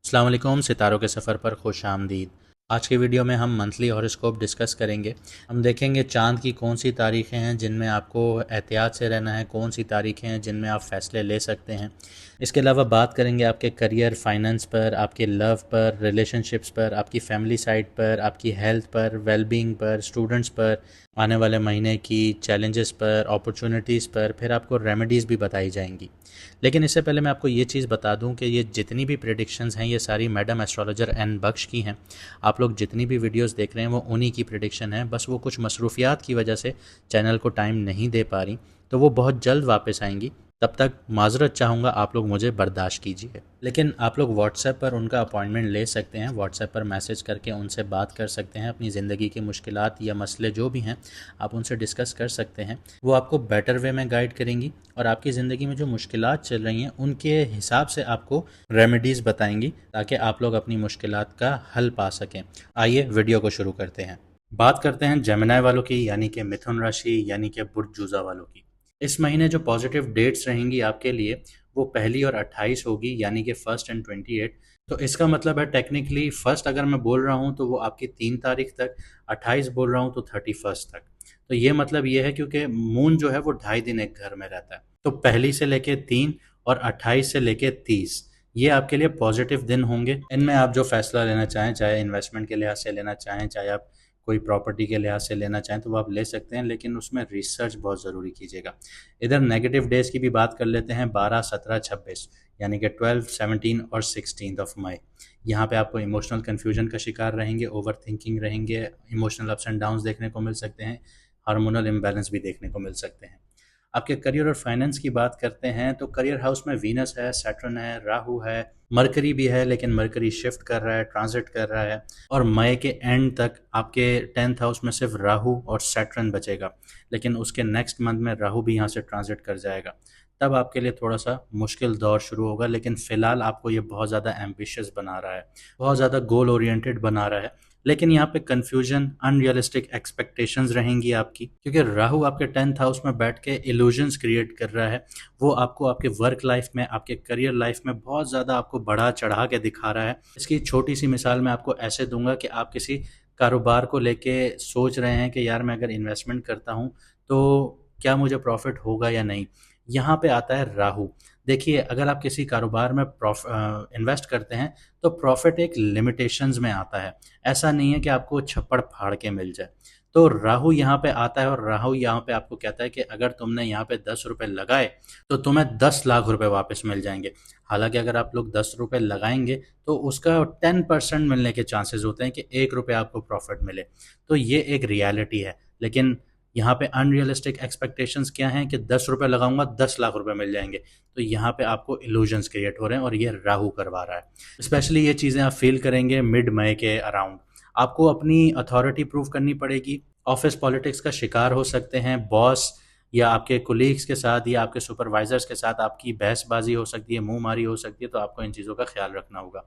अस्सलाम वालेकुम, सितारों के सफ़र पर खुश आमदीद। आज के वीडियो में हम मंथली हॉरोस्कोप डिस्कस करेंगे। हम देखेंगे चाँद की कौन सी तारीखें हैं जिनमें आपको एहतियात से रहना है, कौन सी तारीखें हैं जिनमें आप फ़ैसले ले सकते हैं। इसके अलावा बात करेंगे आपके करियर, फाइनेंस पर, आपके लव पर, रिलेशनशिप्स पर, आपकी फैमिली साइड पर, आपकी हेल्थ पर, वेलबींग पर, स्टूडेंट्स पर, आने वाले महीने की चैलेंजेस पर, अपॉर्चुनिटीज़ पर, फिर आपको रेमेडीज़ भी बताई जाएंगी। लेकिन इससे पहले मैं आपको ये चीज़ बता दूं कि ये जितनी भी प्रेडिक्शंस हैं ये सारी मैडम एस्ट्रोलॉजर एन बख्श की हैं। आप लोग जितनी भी वीडियोस देख रहे हैं वो उन्हीं की प्रेडिक्शन है, बस वो कुछ मसरूफियात की वजह से चैनल को टाइम नहीं दे पा रही, तो वो बहुत जल्द वापस आएंगी। तब तक माजरत चाहूँगा, आप लोग मुझे बर्दाश्त कीजिए। लेकिन आप लोग व्हाट्सएप पर उनका अपॉइंटमेंट ले सकते हैं, व्हाट्सएप पर मैसेज करके उनसे बात कर सकते हैं, अपनी ज़िंदगी की मुश्किलात या मसले जो भी हैं आप उनसे डिस्कस कर सकते हैं। वो आपको बेटर वे में गाइड करेंगी और आपकी ज़िंदगी में जो मुश्किलात चल रही हैं उनके हिसाब से आपको रेमेडीज़ बताएंगी ताकि आप लोग अपनी मुश्किलात का हल पा सकें। आइए वीडियो को शुरू करते हैं। बात करते हैं जेमिनी वालों की, यानी कि मिथुन राशि, यानी कि बुर्ज जूजा वालों की। इस महीने जो पॉजिटिव डेट्स रहेंगी आपके लिए वो 1 और 28 होगी, यानी कि 1 और 28। तो इसका मतलब है टेक्निकली फर्स्ट अगर मैं बोल रहा हूँ तो वो आपकी 3 तारीख तक, 28 बोल रहा हूँ तो 31 तक। तो ये मतलब ये है क्योंकि मून जो है वो 2.5 दिन एक घर में रहता है। तो 1 से लेके 3 और 28 से लेके 30 ये आपके लिए पॉजिटिव दिन होंगे। इनमें आप जो फैसला लेना चाहें, चाहे इन्वेस्टमेंट के लिहाज से लेना चाहें, चाहे आप कोई प्रॉपर्टी के लिहाज से लेना चाहें तो वो आप ले सकते हैं, लेकिन उसमें रिसर्च बहुत ज़रूरी कीजिएगा। इधर नेगेटिव डेज की भी बात कर लेते हैं। 12, 17, 26 यानी कि 12, 17 और 16 मई। यहाँ पे आपको इमोशनल कन्फ्यूजन का शिकार रहेंगे, ओवर थिंकिंग रहेंगे, इमोशनल अप्स एंड डाउन्स देखने को मिल सकते हैं, हार्मोनल इम्बैलेंस भी देखने को मिल सकते हैं। आपके करियर और फाइनेंस की बात करते हैं तो करियर हाउस में वीनस है, सैटर्न है, राहु है, मरकरी भी है, लेकिन मरकरी शिफ्ट कर रहा है, ट्रांजिट कर रहा है। और मई के एंड तक आपके 10th हाउस में सिर्फ राहु और सैटर्न बचेगा, लेकिन उसके नेक्स्ट मंथ में राहु भी यहाँ से ट्रांजिट कर जाएगा। तब आपके लिए थोड़ा सा मुश्किल दौर शुरू होगा, लेकिन फ़िलहाल आपको ये बहुत ज़्यादा एम्बिशियस बना रहा है, बहुत ज़्यादा गोल ओरिएंटेड बना रहा है। लेकिन यहाँ पे कन्फ्यूजन, अनरियलिस्टिक एक्सपेक्टेशंस रहेंगी आपकी, क्योंकि राहु आपके 10th हाउस में बैठ के इल्यूजन्स क्रिएट कर रहा है। वो आपको आपके वर्क लाइफ में, आपके करियर लाइफ में बहुत ज़्यादा आपको बढ़ा चढ़ा के दिखा रहा है। इसकी छोटी सी मिसाल मैं आपको ऐसे दूंगा कि आप किसी कारोबार को लेके सोच रहे हैं कि यार मैं अगर इन्वेस्टमेंट करता हूँ तो क्या मुझे प्रॉफिट होगा या नहीं। यहाँ पे आता है राहु। देखिए, अगर आप किसी कारोबार में इन्वेस्ट करते हैं तो प्रॉफिट एक लिमिटेशंस में आता है। ऐसा नहीं है कि आपको छप्पड़ फाड़ के मिल जाए। तो राहु यहाँ पे आता है और राहु यहाँ पे आपको कहता है कि अगर तुमने यहाँ पे 10 रुपए लगाए तो तुम्हें 10 लाख रुपए वापस मिल जाएंगे। हालांकि अगर आप लोग 10 रुपए लगाएंगे तो उसका 10% मिलने के चांसेस होते हैं कि 1 रुपये आपको प्रॉफिट मिले। तो ये एक रियलिटी है। लेकिन यहाँ पे अनरियलिस्टिक एक्सपेक्टेशंस क्या हैं कि 10 रुपये लगाऊंगा 10 लाख रुपए मिल जाएंगे। तो यहाँ पे आपको इल्यूजन्स क्रिएट हो रहे हैं और ये राहु करवा रहा है। स्पेशली ये चीज़ें आप फील करेंगे मिड मई के अराउंड। आपको अपनी अथॉरिटी प्रूव करनी पड़ेगी। ऑफिस पॉलिटिक्स का शिकार हो सकते हैं। बॉस या आपके कोलीग्स के साथ या आपके सुपरवाइजर्स के साथ आपकी बहसबाजी हो सकती है, मुंह मारी हो सकती है। तो आपको इन चीज़ों का ख्याल रखना होगा।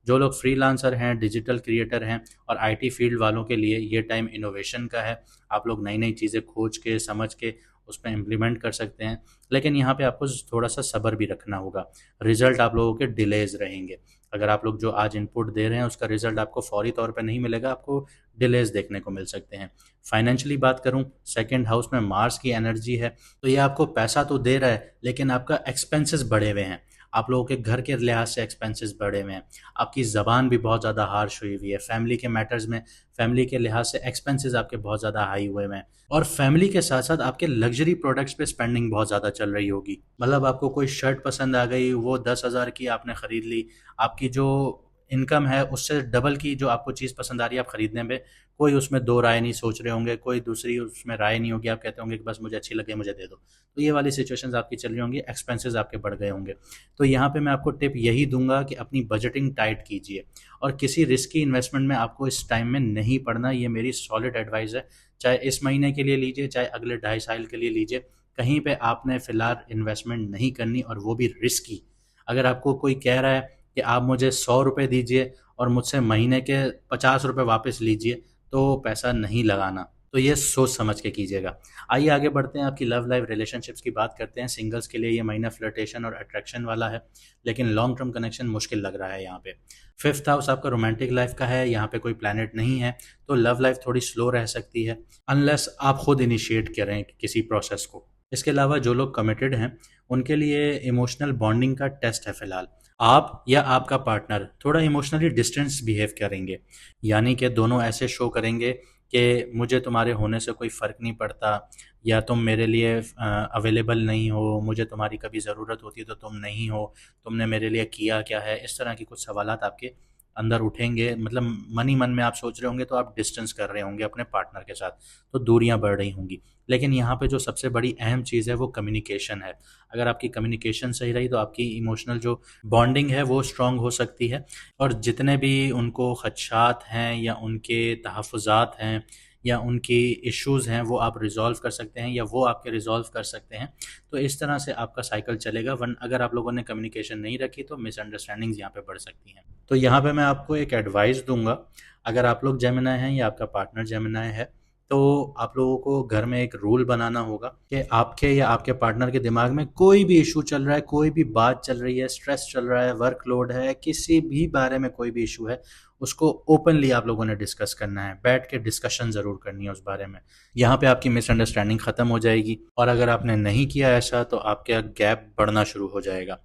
जो लोग फ्रीलांसर हैं, डिजिटल क्रिएटर हैं और आईटी फील्ड वालों के लिए ये टाइम इनोवेशन का है। आप लोग नई नई चीज़ें खोज के, समझ के उस पर इम्प्लीमेंट कर सकते हैं। लेकिन यहाँ पे आपको थोड़ा सा सब्र भी रखना होगा। रिजल्ट आप लोगों के डिलेज रहेंगे। अगर आप लोग जो आज इनपुट दे रहे हैं उसका रिजल्ट आपको फौरी तौर पे नहीं मिलेगा, आपको डिलेज देखने को मिल सकते हैं। फाइनेंशियली बात करूं, 2nd हाउस में मार्स की एनर्जी है, तो ये आपको पैसा तो दे रहा है लेकिन आपका एक्सपेंसेस बढ़े हुए हैं। आप लोगों के घर के लिहाज से एक्सपेंसेस बढ़े हुए हैं। आपकी ज़बान भी बहुत ज़्यादा हार्श हुई हुई है। फैमिली के मैटर्स में, फैमिली के लिहाज से एक्सपेंसेस आपके बहुत ज़्यादा हाई हुए हैं। और फैमिली के साथ साथ आपके लग्जरी प्रोडक्ट्स पे स्पेंडिंग बहुत ज़्यादा चल रही होगी। मतलब आपको कोई शर्ट पसंद आ गई, वो 10,000 की आपने ख़रीद ली। आपकी जो इनकम है उससे डबल की जो आपको चीज़ पसंद आ रही है आप ख़रीदने में कोई उसमें दो राय नहीं सोच रहे होंगे, कोई दूसरी उसमें राय नहीं होगी। आप कहते होंगे कि बस मुझे अच्छी लगे, मुझे दे दो। तो ये वाली सिचुएशंस आपकी चल रही होंगी, एक्सपेंसेस आपके बढ़ गए होंगे। तो यहाँ पे मैं आपको टिप यही दूंगा कि अपनी बजटिंग टाइट कीजिए और किसी रिस्की इन्वेस्टमेंट में आपको इस टाइम में नहीं पड़ना। ये मेरी सॉलिड एडवाइस है। चाहे इस महीने के लिए लीजिए, चाहे अगले 2.5 साल के लिए लीजिए, कहीं पे आपने फ़िलहाल इन्वेस्टमेंट नहीं करनी, और वो भी रिस्की। अगर आपको कोई कह रहा है कि आप मुझे 100 रुपये दीजिए और मुझसे महीने के 50 रुपये वापस लीजिए, तो पैसा नहीं लगाना। तो ये सोच समझ के कीजिएगा। आइए आगे बढ़ते हैं, आपकी लव लाइफ रिलेशनशिप्स की बात करते हैं। सिंगल्स के लिए ये महीना फ्लर्टेशन और अट्रैक्शन वाला है, लेकिन लॉन्ग टर्म कनेक्शन मुश्किल लग रहा है यहाँ पे। फिफ्थ हाउस आपका रोमांटिक लाइफ का है, यहाँ पे कोई प्लैनेट नहीं है, तो लव लाइफ थोड़ी स्लो रह सकती है अनलेस आप खुद इनिशिएट करें किसी प्रोसेस को। इसके अलावा जो लोग कमिटेड हैं उनके लिए इमोशनल बॉन्डिंग का टेस्ट है फिलहाल। आप या आपका पार्टनर थोड़ा इमोशनली डिस्टेंस बिहेव करेंगे, यानी कि दोनों ऐसे शो करेंगे कि मुझे तुम्हारे होने से कोई फ़र्क नहीं पड़ता, या तुम मेरे लिए अवेलेबल नहीं हो, मुझे तुम्हारी कभी ज़रूरत होती है तो तुम नहीं हो, तुमने मेरे लिए किया क्या है। इस तरह की कुछ सवालात आपके अंदर उठेंगे, मतलब मन ही मन में आप सोच रहे होंगे, तो आप डिस्टेंस कर रहे होंगे अपने पार्टनर के साथ, तो दूरियां बढ़ रही होंगी। लेकिन यहाँ पे जो सबसे बड़ी अहम चीज़ है वो कम्युनिकेशन है। अगर आपकी कम्युनिकेशन सही रही तो आपकी इमोशनल जो बॉन्डिंग है वो स्ट्रांग हो सकती है, और जितने भी उनको खदशात हैं या उनके तहफ़्फ़ुज़ात हैं या उनकी इश्यूज़ हैं वो आप रिज़ॉल्व कर सकते हैं या वो आपके रिज़ॉल्व कर सकते हैं। तो इस तरह से आपका साइकिल चलेगा। वन अगर आप लोगों ने कम्युनिकेशन नहीं रखी तो मिसअंडरस्टैंडिंग्स यहाँ पे बढ़ सकती हैं। तो यहाँ पे मैं आपको एक एडवाइस दूंगा, अगर आप लोग जेमिनी हैं या आपका पार्टनर जेमिनी है, तो आप लोगों को घर में एक रूल बनाना होगा कि आपके या आपके पार्टनर के दिमाग में कोई भी इशू चल रहा है, कोई भी बात चल रही है, स्ट्रेस चल रहा है, वर्कलोड है, किसी भी बारे में कोई भी इशू है, उसको ओपनली आप लोगों ने डिस्कस करना है, बैठ के डिस्कशन ज़रूर करनी है उस बारे में। यहाँ पे आपकी मिसअंडरस्टैंडिंग ख़त्म हो जाएगी, और अगर आपने नहीं किया ऐसा तो आपका गैप बढ़ना शुरू हो जाएगा।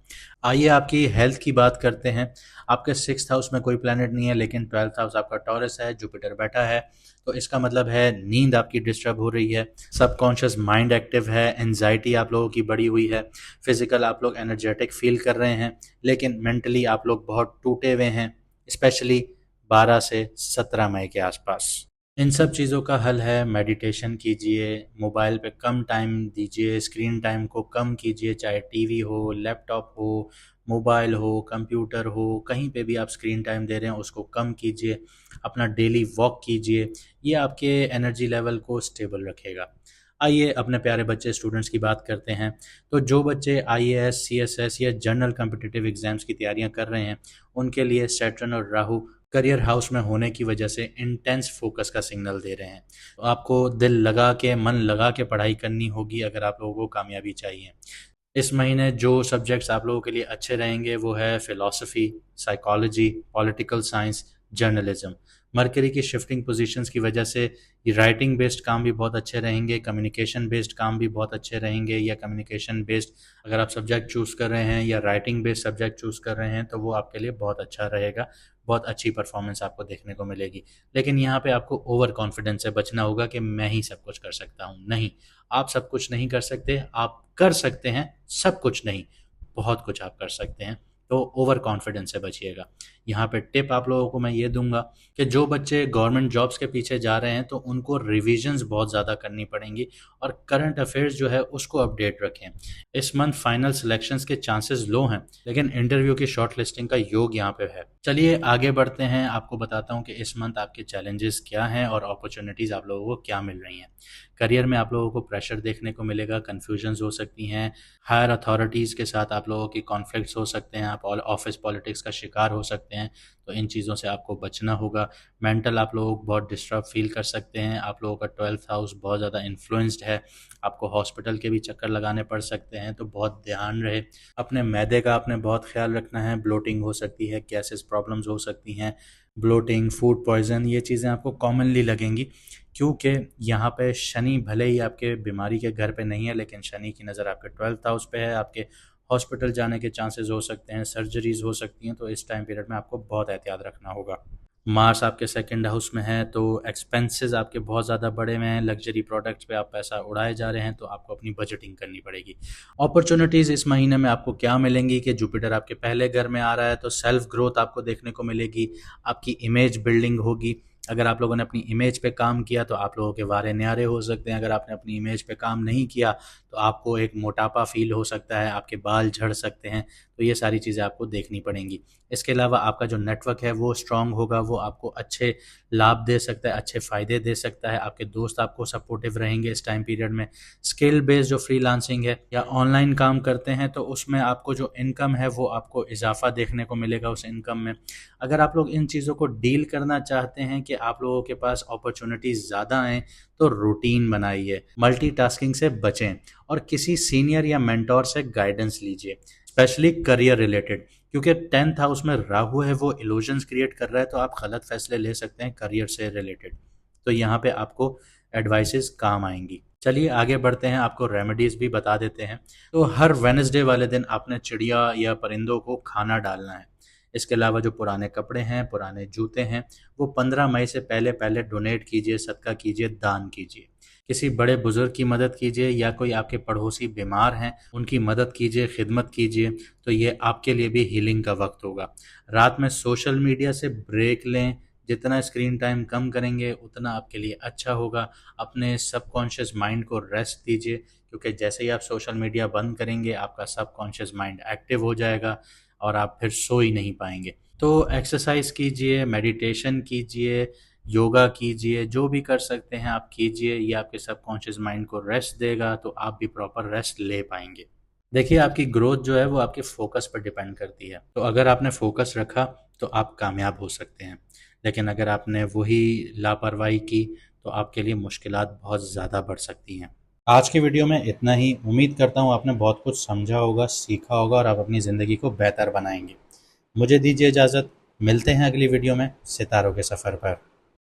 आइए आपकी हेल्थ की बात करते हैं। आपके सिक्स्थ हाउस में कोई प्लैनेट नहीं है, लेकिन ट्वेल्थ हाउस आपका टॉरस है, जुपिटर बैठा है, तो इसका मतलब है नींद आपकी डिस्टर्ब हो रही है, सबकॉन्शियस माइंड एक्टिव है, एंजाइटी आप लोगों की बढ़ी हुई है, फिजिकल आप लोग एनर्जेटिक फील कर रहे हैं, लेकिन मेंटली आप लोग बहुत टूटे हुए हैं, स्पेशली 12 से 17 मई के आसपास। इन सब चीज़ों का हल है मेडिटेशन कीजिए, मोबाइल पे कम टाइम दीजिए, स्क्रीन टाइम को कम कीजिए, चाहे टीवी हो, लैपटॉप हो, मोबाइल हो, कंप्यूटर हो, कहीं पे भी आप स्क्रीन टाइम दे रहे हैं उसको कम कीजिए, अपना डेली वॉक कीजिए, ये आपके एनर्जी लेवल को स्टेबल रखेगा। आइए अपने प्यारे बच्चे स्टूडेंट्स की बात करते हैं। तो जो बच्चे आईएएस, सीएसएस या जनरल कॉम्पिटिटिव एग्जाम्स की तैयारियां कर रहे हैं, उनके लिए सैटर्न और राहु करियर हाउस में होने की वजह से इंटेंस फोकस का सिग्नल दे रहे हैं। तो आपको दिल लगा के, मन लगा के पढ़ाई करनी होगी अगर आप लोगों को कामयाबी चाहिए। इस महीने जो सब्जेक्ट्स आप लोगों के लिए अच्छे रहेंगे वो है philosophy, psychology, political science, journalism. Mercury की शिफ्टिंग पोजीशंस की वजह से ये राइटिंग बेस्ड काम भी बहुत अच्छे रहेंगे, कम्युनिकेशन बेस्ड काम भी बहुत अच्छे रहेंगे, या कम्युनिकेशन बेस्ड अगर आप सब्जेक्ट चूज़ कर रहे हैं या राइटिंग बेस्ड सब्जेक्ट चूज़ कर रहे हैं तो वो आपके लिए बहुत अच्छा रहेगा, बहुत अच्छी परफॉर्मेंस आपको देखने को मिलेगी। लेकिन यहाँ पे आपको ओवर कॉन्फिडेंस से बचना होगा कि मैं ही सब कुछ कर सकता हूँ। नहीं, आप सब कुछ नहीं कर सकते, आप कर सकते हैं सब कुछ नहीं, बहुत कुछ आप कर सकते हैं। तो ओवर कॉन्फिडेंस से बचिएगा। यहाँ पे टिप आप लोगों को मैं ये दूंगा कि जो बच्चे गवर्नमेंट जॉब्स के पीछे जा रहे हैं तो उनको रिविजन्स बहुत ज़्यादा करनी पड़ेंगी, और करंट अफेयर्स जो है उसको अपडेट रखें। इस मंथ फाइनल सिलेक्शंस के चांसेस लो हैं, लेकिन इंटरव्यू की शॉर्ट लिस्टिंग का योग यहाँ पे है। चलिए आगे बढ़ते हैं, आपको बताता हूँ कि इस मंथ आपके चैलेंजेस क्या हैं और अपॉर्चुनिटीज़ आप लोगों को क्या मिल रही हैं। करियर में आप लोगों को प्रेशर देखने को मिलेगा, कन्फ्यूजन्स हो सकती हैं, हायर अथॉरिटीज़ के साथ आप लोगों की कॉन्फ्लिक्ट्स हो सकते हैं, आप ऑफिस पॉलिटिक्स का शिकार हो सकते हैं, तो इन चीज़ों से आपको बचना होगा। मेंटल आप लोग बहुत डिस्टर्ब फील कर सकते हैं, आप लोगों का 12th हाउस बहुत ज़्यादा इन्फ्लुएंस्ड है, आपको हॉस्पिटल के भी चक्कर लगाने पड़ सकते हैं, तो बहुत ध्यान रहे। अपने मैदे का आपने बहुत ख्याल रखना है, ब्लोटिंग हो सकती है, गैसेस प्रॉब्लम्स हो सकती हैं, ब्लोटिंग, फूड पॉइजन, ये चीज़ें आपको कॉमनली लगेंगी, क्योंकि यहाँ पे शनि भले ही आपके बीमारी के घर पे नहीं है, लेकिन शनि की नज़र आपके 12th हाउस पे है, आपके हॉस्पिटल जाने के चांसेस हो सकते हैं, सर्जरीज हो सकती हैं, तो इस टाइम पीरियड में आपको बहुत एहतियात रखना होगा। मार्स आपके सेकंड हाउस में है, तो एक्सपेंसेस आपके बहुत ज़्यादा बढ़े हुए हैं, लग्जरी प्रोडक्ट्स पे आप पैसा उड़ाए जा रहे हैं, तो आपको अपनी बजटिंग करनी पड़ेगी। अपॉर्चुनिटीज़ इस महीने में आपको क्या मिलेंगी कि जुपिटर आपके पहले घर में आ रहा है, तो सेल्फ ग्रोथ आपको देखने को मिलेगी, आपकी इमेज बिल्डिंग होगी। अगर आप लोगों ने अपनी इमेज पे काम किया तो आप लोगों के वारे न्यारे हो सकते हैं, अगर आपने अपनी इमेज पे काम नहीं किया तो आपको एक मोटापा फील हो सकता है, आपके बाल झड़ सकते हैं, तो ये सारी चीज़ें आपको देखनी पड़ेंगी। इसके अलावा आपका जो नेटवर्क है वो स्ट्रांग होगा, वो आपको अच्छे लाभ दे सकता है, अच्छे फ़ायदे दे सकता है, आपके दोस्त आपको सपोर्टिव रहेंगे इस टाइम पीरियड में। स्किल बेस्ड जो फ्रीलांसिंग है या ऑनलाइन काम करते हैं तो उसमें आपको जो इनकम है वो आपको इजाफा देखने को मिलेगा उस इनकम में। अगर आप लोग इन चीज़ों को डील करना चाहते हैं कि आप लोगों के पास अपॉर्चुनिटीज़ ज़्यादा हैं तो रूटीन बनाइए, मल्टीटास्किंग से बचें और किसी सीनियर या मेंटोर से गाइडेंस लीजिए, स्पेशली करियर रिलेटेड, क्योंकि 10th हाउस में राहु है, वो इल्यूजन्स क्रिएट कर रहा है, तो आप गलत फैसले ले सकते हैं करियर से रिलेटेड। तो यहाँ पे आपको एडवाइसेस काम आएंगी। चलिए आगे बढ़ते हैं, आपको रेमेडीज़ भी बता देते हैं। तो हर वेडनेसडे वाले दिन आपने चिड़िया या परिंदों को खाना डालना है। इसके अलावा जो पुराने कपड़े हैं, पुराने जूते हैं, वो 15 मई से पहले पहले डोनेट कीजिए, सदका कीजिए, दान कीजिए। किसी बड़े बुजुर्ग की मदद कीजिए या कोई आपके पड़ोसी बीमार हैं उनकी मदद कीजिए, खिदमत कीजिए, तो ये आपके लिए भी हीलिंग का वक्त होगा। रात में सोशल मीडिया से ब्रेक लें, जितना स्क्रीन टाइम कम करेंगे उतना आपके लिए अच्छा होगा। अपने सबकॉन्शियस माइंड को रेस्ट दीजिए, क्योंकि जैसे ही आप सोशल मीडिया बंद करेंगे आपका सबकॉन्शियस माइंड एक्टिव हो जाएगा और आप फिर सो ही नहीं पाएंगे। तो एक्सरसाइज कीजिए, मेडिटेशन कीजिए, योगा कीजिए, जो भी कर सकते हैं आप कीजिए। ये आपके सबकॉन्शियस माइंड को रेस्ट देगा तो आप भी प्रॉपर रेस्ट ले पाएंगे। देखिए आपकी ग्रोथ जो है वो आपके फोकस पर डिपेंड करती है, तो अगर आपने फोकस रखा तो आप कामयाब हो सकते हैं, लेकिन अगर आपने वही लापरवाही की तो आपके लिए मुश्किलात बहुत ज़्यादा बढ़ सकती हैं। आज की वीडियो में इतना ही। उम्मीद करता हूँ आपने बहुत कुछ समझा होगा, सीखा होगा और आप अपनी ज़िंदगी को बेहतर बनाएंगे। मुझे दीजिए इजाज़त, मिलते हैं अगली वीडियो में सितारों के सफ़र पर।